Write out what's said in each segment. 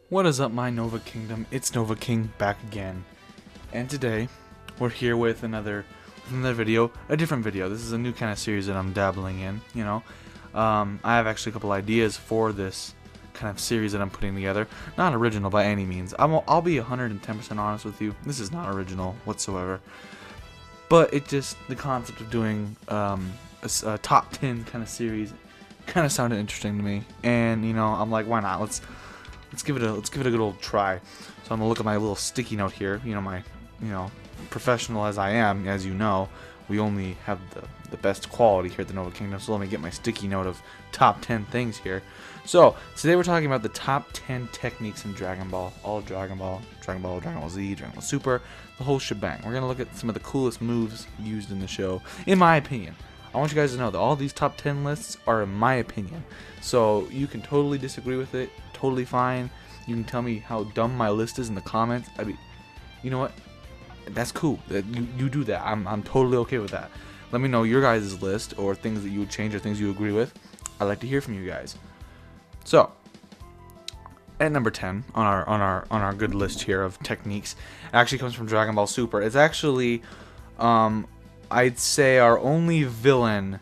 What is up, my Nova Kingdom? It's Nova King back again, and today we're here with another video, a different video. This is a new kind of series that I'm dabbling in. I have actually a couple ideas for this kind of series that I'm putting together. Not original by any means. I'll be 110% honest with you. This is not original whatsoever. But it just the concept of doing a top 10 kind of series kind of sounded interesting to me, and I'm like, why not? Let's give it a good old try. So I'm gonna look at my little sticky note here. My professional as I am, as you know, we only have the best quality here at the Nova Kingdom. So let me get my sticky note of top 10 things here. So today we're talking about the top 10 techniques in Dragon Ball, all of Dragon Ball, Dragon Ball Z, Dragon Ball Super, the whole shebang. We're gonna look at some of the coolest moves used in the show, in my opinion. I want you guys to know that all these top 10 lists are in my opinion. So you can totally disagree with it, totally fine. You can tell me how dumb my list is in the comments. I mean, you know what? That's cool. You do that. I'm totally okay with that. Let me know your guys' list or things that you would change or things you agree with. I'd like to hear from you guys. So, at number 10 on our good list here of techniques, actually comes from Dragon Ball Super. It's actually I'd say our only villain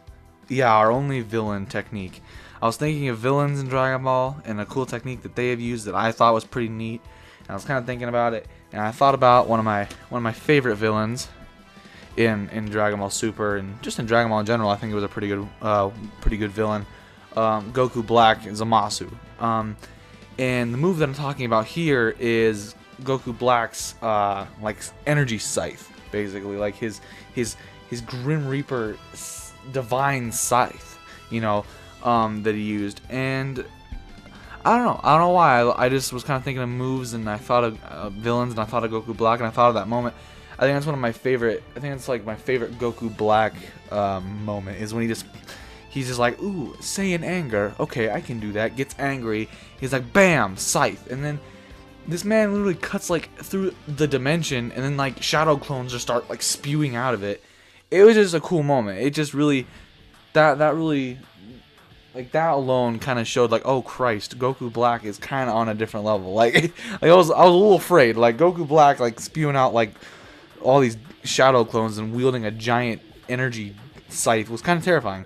technique. I was thinking of villains in Dragon Ball and a cool technique that they have used that I thought was pretty neat. And I was kind of thinking about it, and I thought about one of my favorite villains in Dragon Ball Super and just in Dragon Ball in general. I think it was a pretty good villain, Goku Black Zamasu. And the move that I'm talking about here is Goku Black's like energy scythe, basically, like his Grim Reaper divine scythe, that he used. And I don't know why. I just was kind of thinking of moves, and I thought of villains, and I thought of Goku Black, and I thought of that moment. I think that's one of my favorite. I think it's like my favorite Goku Black moment is when he's just like, ooh, Saiyan anger. Okay, I can do that. Gets angry. He's like, bam, scythe, and then this man literally cuts like through the dimension, and then like shadow clones just start like spewing out of it. It was just a cool moment. It just really, that really, like that alone kind of showed like, oh Christ, Goku Black is kind of on a different level. Like I was a little afraid. Like Goku Black like spewing out like all these shadow clones and wielding a giant energy scythe was kind of terrifying.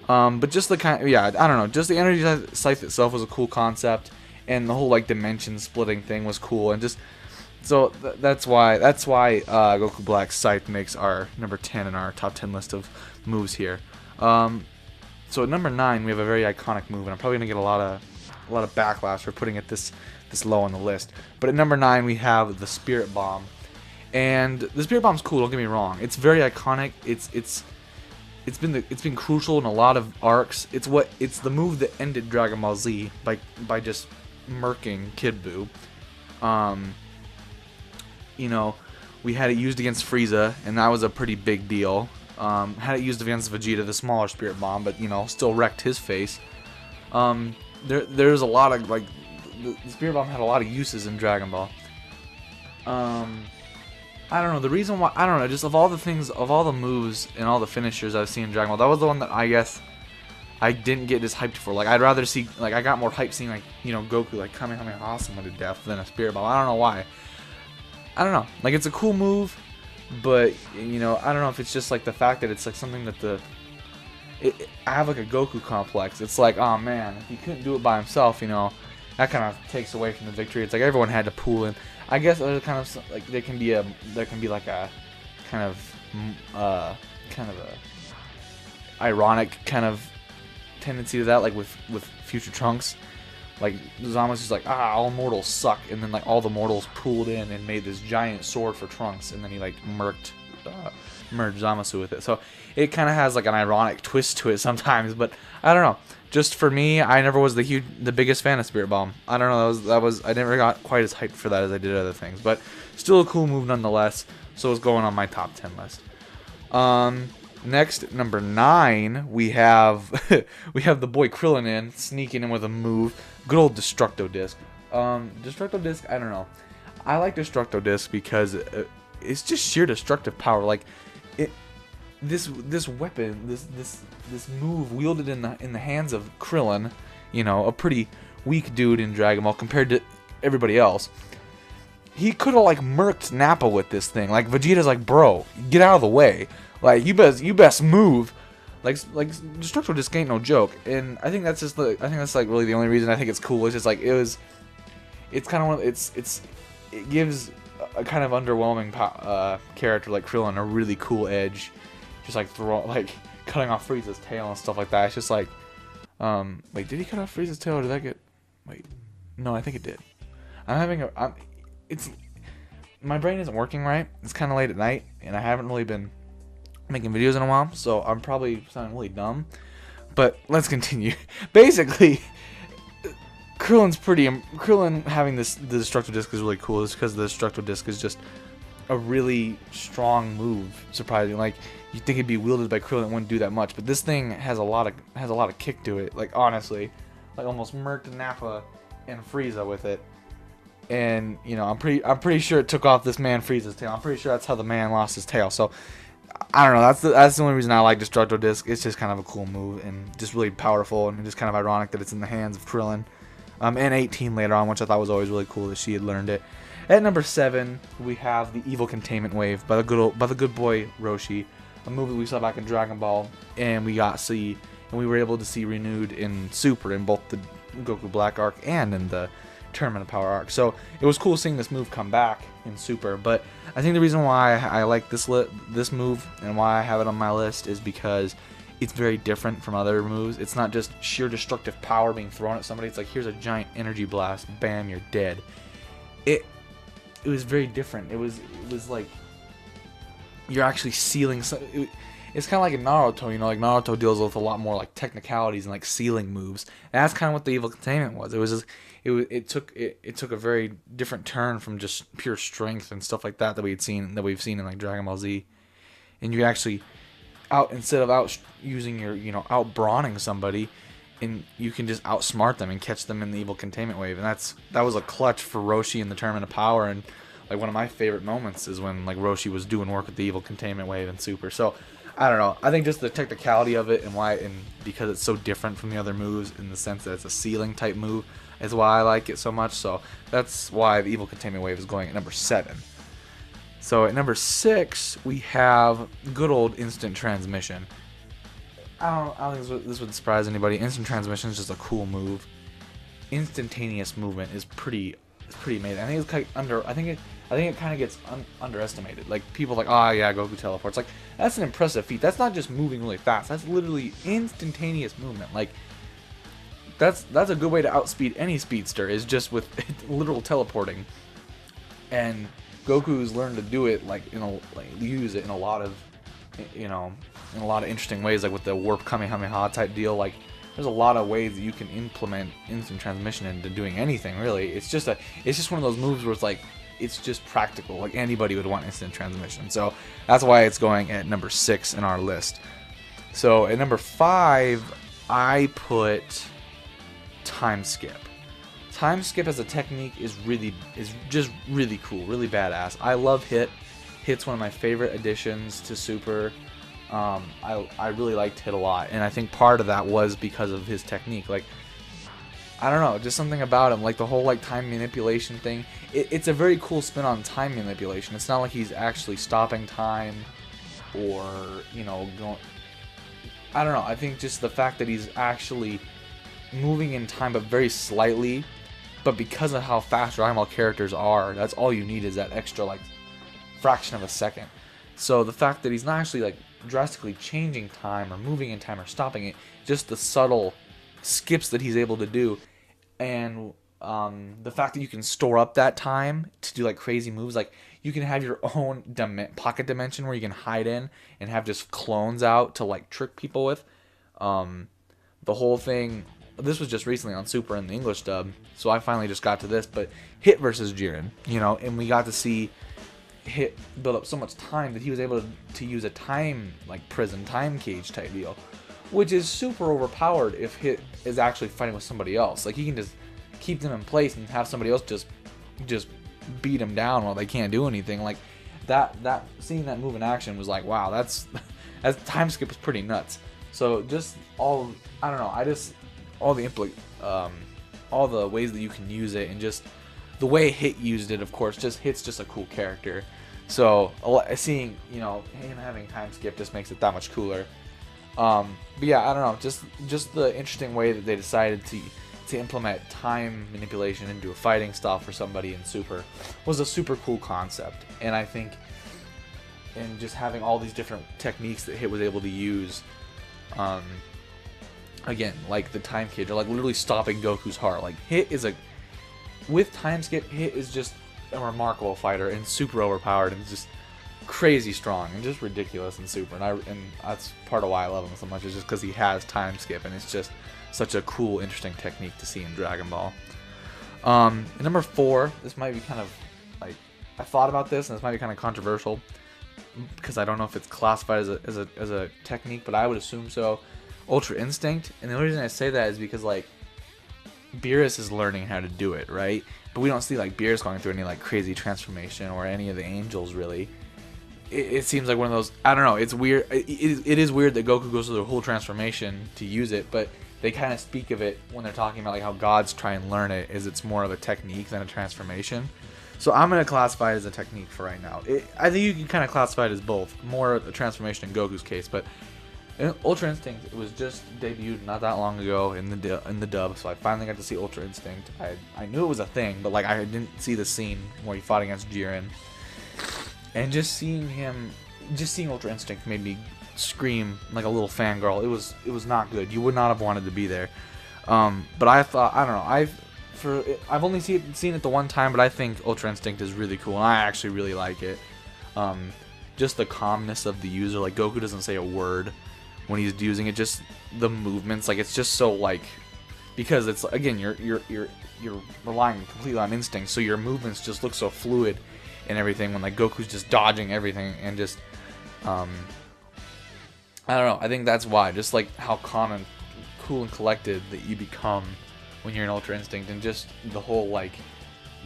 But just the kind, I don't know, just the energy scythe itself was a cool concept, and the whole like dimension splitting thing was cool, and just so that's why Goku Black's scythe makes our number 10 in our top 10 list of moves here. So at number 9 we have a very iconic move, and I'm probably gonna get a lot of backlash for putting it this low on the list. But at number 9 we have the Spirit Bomb, and the Spirit Bomb's cool. Don't get me wrong. It's very iconic. It's been crucial in a lot of arcs. It's the move that ended Dragon Ball Z by just murking Kid Buu. We had it used against Frieza, and that was a pretty big deal. Had it used against Vegeta, the smaller Spirit Bomb, but still wrecked his face. There's a lot of like the Spirit Bomb had a lot of uses in Dragon Ball. I don't know the reason why. I don't know. Just of all the moves and all the finishers I've seen in Dragon Ball, that was the one that I guess I didn't get as hyped for. Like I'd rather see, like I got more hype seeing like Goku like Kamehameha someone to death than a Spirit Bomb. I don't know why. I don't know. Like it's a cool move, but I don't know if it's just like the fact that it's like something that I have like a Goku complex. It's like, oh man, if he couldn't do it by himself, that kind of takes away from the victory. It's like everyone had to pool in. I guess there's kind of like there can be like a kind of a ironic kind of tendency to that, like with Future Trunks. Like Zama's just like, all mortals suck, and then like all the mortals pooled in and made this giant sword for Trunks, and then he like merged Zamasu with it. So it kind of has like an ironic twist to it sometimes, but I don't know. Just for me, I never was the biggest fan of Spirit Bomb. I don't know, I never got quite as hyped for that as I did other things, but still a cool move nonetheless. So it's going on my top 10 list. Next, number 9, we have the boy Krillin sneaking in with a move. Good old Destructo Disc. Destructo Disc, I don't know. I like Destructo Disc because it's just sheer destructive power. Like this weapon, this move wielded in the hands of Krillin, a pretty weak dude in Dragon Ball compared to everybody else. He could have like murked Nappa with this thing. Like Vegeta's like, bro, get out of the way. Like you best move. Like Destructo Disc ain't no joke. And I think that's just I think that's like really the only reason I think it's cool. It's just like it's kind of one of, it gives a kind of underwhelming character like Krillin a really cool edge. Just like cutting off Frieza's tail and stuff like that. It's just like, wait, did he cut off Frieza's tail or did that get? Wait, no, I think it did. My brain isn't working right. It's kind of late at night, and I haven't really been making videos in a while, so I'm probably sounding really dumb. But let's continue. Basically, Krillin having the Destructo Disc is really cool. It's because the Destructo Disc is just a really strong move. Surprisingly, like you think it'd be wielded by Krillin, it wouldn't do that much, but this thing has a lot of kick to it. Like honestly, like almost murked Nappa and Frieza with it. And you know, I'm pretty sure it took off this man Frieza's tail. I'm pretty sure that's how the man lost his tail. So I don't know. That's the only reason I like Destructo Disc. It's just kind of a cool move and just really powerful, and just kind of ironic that it's in the hands of Krillin. And 18 later on, which I thought was always really cool that she had learned it. At number 7, we have the Evil Containment Wave by the good boy Roshi, a move that we saw back in Dragon Ball, and we were able to see renewed in Super in both the Goku Black arc and in the Tournament of Power arc. So it was cool seeing this move come back in Super. But I think the reason why I like this move and why I have it on my list is because it's very different from other moves. It's not just sheer destructive power being thrown at somebody. It's like, here's a giant energy blast, bam, you're dead. It was very different. It was like you're actually sealing. It's kind of like in Naruto, you know, like Naruto deals with a lot more like technicalities and like sealing moves. And that's kind of what the Evil Containment was. It was just, it took a very different turn from just pure strength and stuff like that we've seen in like Dragon Ball Z. And you actually instead of using your, you know, out brawling somebody, and you can just outsmart them and catch them in the Evil Containment Wave. And that was a clutch for Roshi in the Tournament of Power. And like one of my favorite moments is when like Roshi was doing work with the Evil Containment Wave in Super. So I don't know. I think just the technicality of it and because it's so different from the other moves in the sense that it's a sealing type move is why I like it so much. So that's why the Evil Containment Wave is going at number 7. So at number 6 we have good old Instant Transmission. I don't think this would surprise anybody. Instant Transmission is just a cool move. Instantaneous movement is pretty amazing. I think it's kind of I think it kind of gets underestimated. Like people are like, oh yeah, Goku teleports. Like that's an impressive feat. That's not just moving really fast. That's literally instantaneous movement. Like that's a good way to outspeed any speedster, is just with literal teleporting. And Goku's learned to do it use it in a lot of, you know, in a lot of interesting ways, like with the warp Kamehameha type deal. Like there's a lot of ways that you can implement instant transmission into doing anything really. It's just one of those moves where it's like, it's just practical. Like anybody would want instant transmission. So that's why it's going at number 6 in our list. So at number 5, I put Time Skip. Time Skip as a technique is just really cool, really badass. I love Hit. Hit's one of my favorite additions to Super. I really liked Hit a lot, and I think part of that was because of his technique. Like, I don't know, just something about him, like the whole like time manipulation thing. It's a very cool spin on time manipulation. It's not like he's actually stopping time, or you know, going. I don't know. I think just the fact that he's actually moving in time, but very slightly. But because of how fast Dragon Ball characters are, that's all you need is that extra like fraction of a second. So the fact that he's not actually like drastically changing time or moving in time or stopping it, just the subtle skips that he's able to do, and the fact that you can store up that time to do like crazy moves, like you can have your own pocket dimension where you can hide in and have just clones out to like trick people with. The whole thing. This was just recently on Super in the English dub, so I finally just got to this. But Hit versus Jiren, you know, and we got to see Hit build up so much time that he was able to use a time like prison time cage type deal, which is super overpowered if Hit is actually fighting with somebody else. Like he can just keep them in place and have somebody else just beat them down while they can't do anything. Like that seeing that move in action was like, wow, that's Time Skip is pretty nuts. So just all the ways that you can use it, and just the way Hit used it, of course, just Hit's just a cool character. So seeing, you know, him having time skip just makes it that much cooler. But yeah, I don't know, just the interesting way that they decided to implement time manipulation into a fighting style for somebody in Super was a super cool concept. And I think, and just having all these different techniques that Hit was able to use, again, like the time cage, or like literally stopping Goku's heart. Like Hit is with time skip, Hit is just a remarkable fighter and super overpowered and just crazy strong and just ridiculous in Super. And that's part of why I love him so much, is just because he has time skip, and it's just such a cool, interesting technique to see in Dragon Ball. Number 4, this might be kind of like, I thought about this and this might be kind of controversial because I don't know if it's classified as a technique, but I would assume so. Ultra Instinct. And the only reason I say that is because like Beerus is learning how to do it, right? But we don't see like Beerus going through any like crazy transformation, or any of the angels really. It seems like one of those, I don't know, it's weird. It is weird that Goku goes through the whole transformation to use it, but they kind of speak of it when they're talking about like how gods try and learn it, is it's more of a technique than a transformation. So I'm going to classify it as a technique for right now. I think you can kind of classify it as both, more a transformation in Goku's case, but Ultra Instinct, it was just debuted not that long ago in the dub, so I finally got to see Ultra Instinct. I knew it was a thing, but like I didn't see the scene where he fought against Jiren. And just seeing Ultra Instinct made me scream like a little fangirl. It was not good. You would not have wanted to be there. But I thought, I don't know, I've only seen it the one time, but I think Ultra Instinct is really cool, and I actually really like it. Just the calmness of the user, like Goku doesn't say a word when he's using it, just the movements, like it's just so like, because it's, again, you're relying completely on instinct, so your movements just look so fluid and everything when like Goku's just dodging everything, and just I don't know, I think that's why, just like how calm and cool and collected that you become when you're in Ultra Instinct, and just the whole like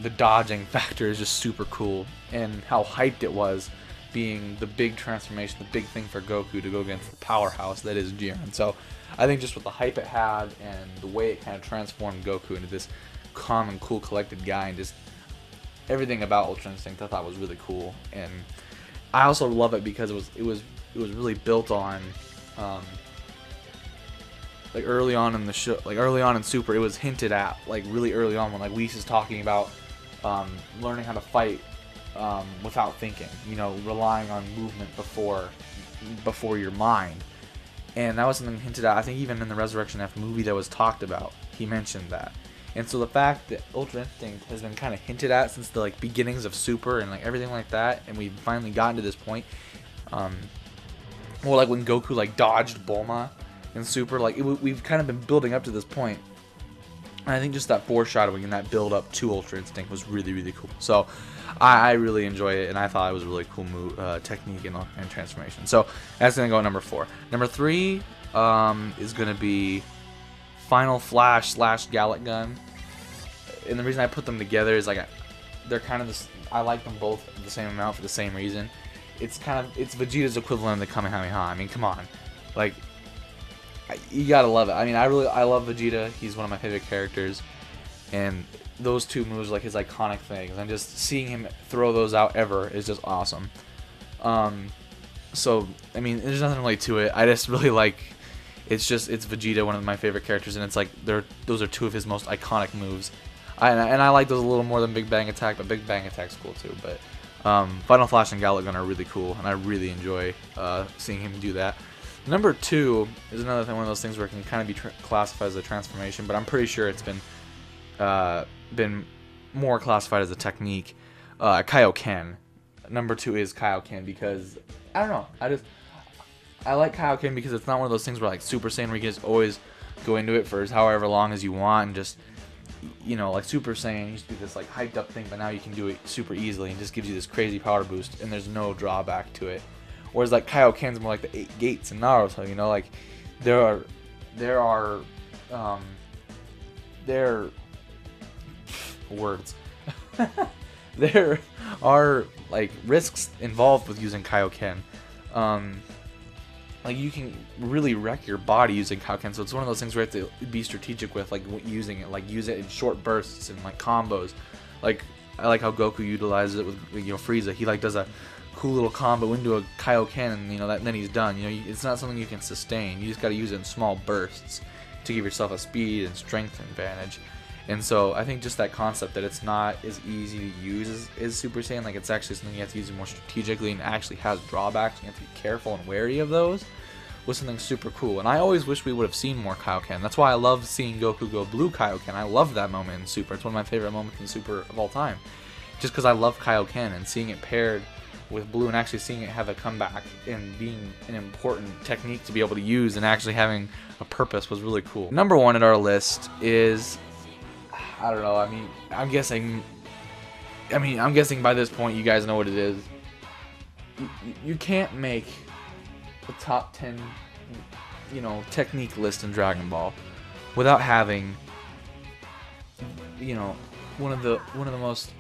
the dodging factor is just super cool, and how hyped it was being the big transformation, the big thing for Goku to go against the powerhouse that is Jiren. So I think just with the hype it had and the way it kind of transformed Goku into this calm and cool collected guy, and just everything about Ultra Instinct I thought was really cool. And I also love it because it was really built on like early on in the show, like early on in Super, it was hinted at like really early on when like Whis is talking about learning how to fight without thinking, you know, relying on movement before your mind. And that was something hinted at, I think even in the Resurrection F movie that was talked about, he mentioned that. And so the fact that Ultra Instinct has been kind of hinted at since the like beginnings of Super and like everything like that, and we've finally gotten to this point, or like when Goku like dodged Bulma in Super, like we've kind of been building up to this point. And I think just that foreshadowing and that build up to Ultra Instinct was really, really cool. So I really enjoy it, and I thought it was a really cool technique and transformation. So that's going to go at number 4. Number 3 is going to be Final Flash / Gallic Gun. And the reason I put them together is like they're kind of this, I like them both the same amount for the same reason. It's Vegeta's equivalent of the Kamehameha. I mean, come on. Like, you gotta love it. I mean, I love Vegeta. He's one of my favorite characters, and those two moves, like his iconic things, and just seeing him throw those out ever is just awesome. So I mean, there's nothing really to it. I just really like. It's Vegeta, one of my favorite characters, and it's like those are two of his most iconic moves. And I like those a little more than Big Bang Attack, but Big Bang Attack's cool too. But Final Flash and Gallic Gun are really cool, and I really enjoy seeing him do that. Number 2 is another thing, one of those things where it can kind of be classified as a transformation, but I'm pretty sure it's been more classified as a technique. Kaioken. Number 2 is Kaioken because I don't know. I like Kaioken because it's not one of those things where like Super Saiyan where you can just always go into it for however long as you want, and just, you know, like Super Saiyan used to be this like hyped up thing, but now you can do it super easily and just gives you this crazy power boost, and there's no drawback to it. Whereas like Kaioken's more like the 8 gates in Naruto, you know, like there are words. There are like risks involved with using Kaioken. Like you can really wreck your body using Kaioken, so it's one of those things where you have to be strategic with like using it, like use it in short bursts and like combos, Like I like how Goku utilizes it with Frieza. He like does a cool little combo into a Kaioken, and and then he's done. It's not something you can sustain. You just got to use it in small bursts to give yourself a speed and strength advantage. And so I think just that concept that it's not as easy to use as Super Saiyan, like it's actually something you have to use more strategically and actually has drawbacks. You have to be careful and wary of those. Was something super cool, and I always wish we would have seen more Kaioken. That's why I love seeing Goku go blue Kaioken. I love that moment in Super. It's one of my favorite moments in Super of all time, just because I love Kaioken, and seeing it paired with blue and actually seeing it have a comeback and being an important technique to be able to use and actually having a purpose was really cool. Number one at our list is, I don't know, I'm guessing by this point you guys know what it is. You can't make a top 10 technique list in Dragon Ball without having one of the most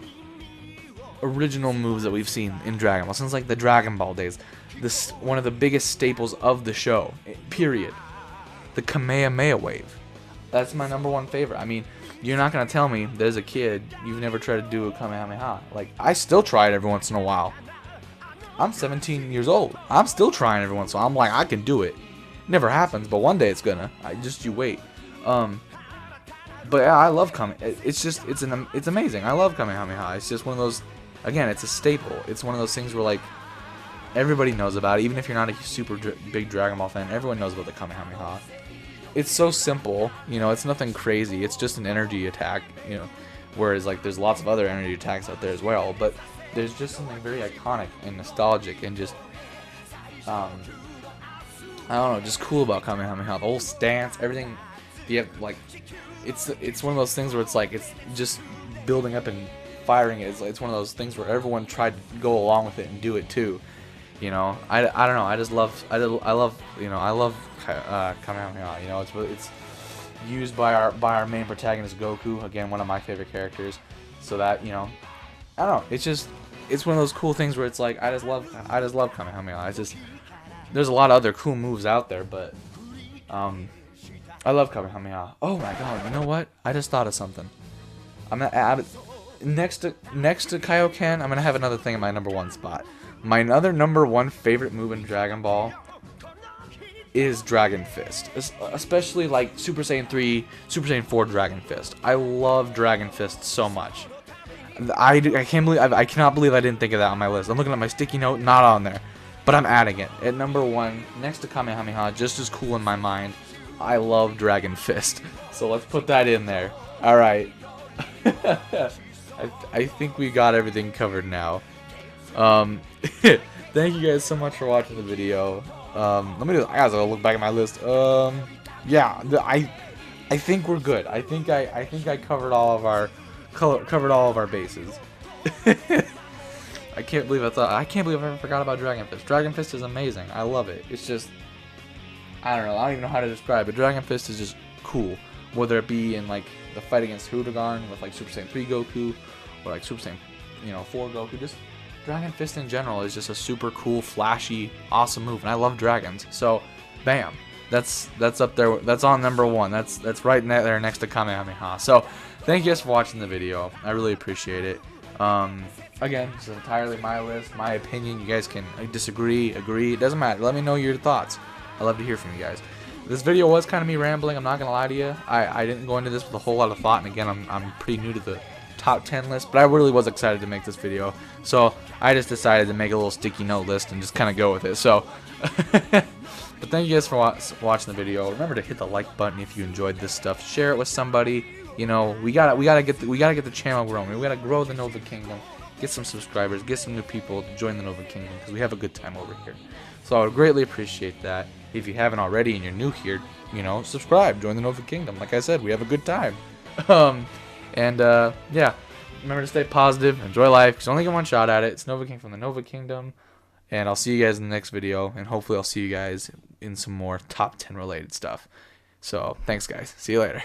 original moves that we've seen in Dragon Ball since like the Dragon Ball days. This one of the biggest staples of the show, period. The Kamehameha wave. That's my number one favorite. You're not gonna tell me that as a kid you've never tried to do a Kamehameha. Like, I still try it every once in a while. I'm 17 years old. I'm still trying every once in a while. I'm like, I can do it. Never happens, but one day it's gonna. You wait. But yeah, I love it's amazing. I love Kamehameha. It's just one of those. Again, it's a staple. It's one of those things where like everybody knows about it, even if you're not a super big Dragon Ball fan. Everyone knows about the Kamehameha. It's so simple. It's nothing crazy. It's just an energy attack. Whereas like there's lots of other energy attacks out there as well, but there's just something very iconic and nostalgic and just I don't know, just cool about Kamehameha. The whole stance, everything. It's one of those things where it's like it's just building up and firing it. It's one of those things where everyone tried to go along with it and do it too. I don't know. I love Kamehameha. It's used by our main protagonist Goku, again one of my favorite characters. So that I don't know. It's one of those cool things where it's like I just love Kamehameha. There's a lot of other cool moves out there, but I love Kamehameha. Oh my god, you know what? I just thought of something. I'm gonna add next to Kaioken. I'm gonna have another thing in my number one spot. My other number one favorite move in Dragon Ball is Dragon Fist, especially like Super Saiyan 3, Super Saiyan 4 Dragon Fist. I love Dragon Fist so much. I cannot believe I didn't think of that on my list. I'm looking at my sticky note, not on there, but I'm adding it at number one next to Kamehameha. Just as cool in my mind. I love Dragon Fist, so let's put that in there. All right. I think we got everything covered now. Thank you guys so much for watching the video. I gotta look back at my list. Yeah, I think we're good. I think I covered all of our bases. I can't believe I ever forgot about Dragon Fist. Dragon Fist is amazing. I love it. It's just, I don't know. I don't even know how to describe it. Dragon Fist is just cool. Whether it be in like the fight against Huragan with like Super Saiyan 3 Goku, or like Super Saiyan 4 Goku. Just Dragon Fist in general is just a super cool, flashy, awesome move, and I love dragons. So, bam, that's up there. That's on number one. That's right there next to Kamehameha. So, thank you guys for watching the video. I really appreciate it. Again, this is entirely my list, my opinion. You guys can disagree, agree. It doesn't matter. Let me know your thoughts. I love to hear from you guys. This video was kind of me rambling. I'm not gonna lie to you. I didn't go into this with a whole lot of thought, and again, I'm pretty new to the top 10 list, but I really was excited to make this video. So I just decided to make a little sticky note list and just kind of go with it. So, but thank you guys for watching the video. Remember to hit the like button if you enjoyed this stuff. Share it with somebody. We gotta get the channel growing. We gotta grow the Nova Kingdom. Get some subscribers. Get some new people to join the Nova Kingdom because we have a good time over here. So I would greatly appreciate that. If you haven't already and you're new here, subscribe, join the Nova Kingdom. Like I said, we have a good time. Yeah, remember to stay positive, enjoy life, because you only get one shot at it. It's Nova King from the Nova Kingdom, and I'll see you guys in the next video, and hopefully I'll see you guys in some more top 10 related stuff. So, thanks guys. See you later.